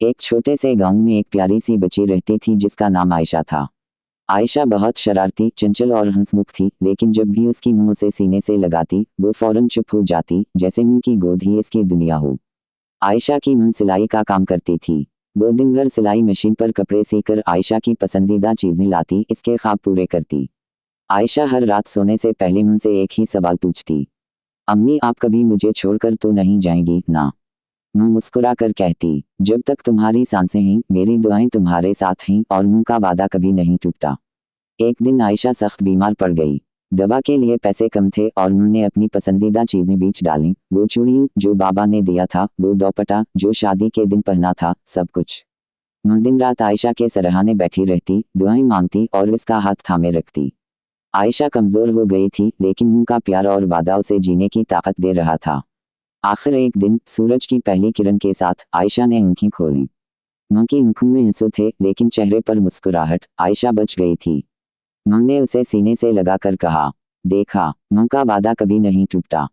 एक छोटे से गांव में एक प्यारी सी बच्ची रहती थी जिसका नाम आयशा था। आयशा बहुत शरारती, चंचल और हंसमुख थी, लेकिन जब भी उसकी मुंह से सीने से लगाती वो फौरन चुप हो जाती, जैसे मुंह की गोद ही इसकी दुनिया हो। आयशा की मां सिलाई का काम करती थी। वो दिन भर सिलाई मशीन पर कपड़े सीकर आयशा की पसंदीदा चीजें लाती, इसके ख्वाब पूरे करती। आयशा हर रात सोने से पहले मुझ से एक ही सवाल पूछती, अम्मी आप कभी मुझे छोड़कर तो नहीं जाएंगी ना? मैं मुस्कुरा कर कहती, जब तक तुम्हारी सांसें हैं मेरी दुआएं तुम्हारे साथ हैं और मुंह का वादा कभी नहीं टूटता। एक दिन आयशा सख्त बीमार पड़ गई। दवा के लिए पैसे कम थे और उन्होंने अपनी पसंदीदा चीजें बेच डालीं, वो चूड़ियों जो बाबा ने दिया था, वो दोपट्टा जो शादी के दिन पहना था, सब कुछ। मैं दिन रात आयशा के सरहाने बैठी रहती, दुआएं मांगती और इसका हाथ थामे रखती। आयशा कमजोर हो गई थी, लेकिन मुंह का प्यार और वादा उसे जीने की ताकत दे रहा था। आखिर एक दिन सूरज की पहली किरण के साथ आयशा ने आंखें खोलीं। मां की आंखों में आंसू थे, लेकिन चेहरे पर मुस्कुराहट। आयशा बच गई थी। मां ने उसे सीने से लगाकर कहा, देखा, मां का वादा कभी नहीं टूटता।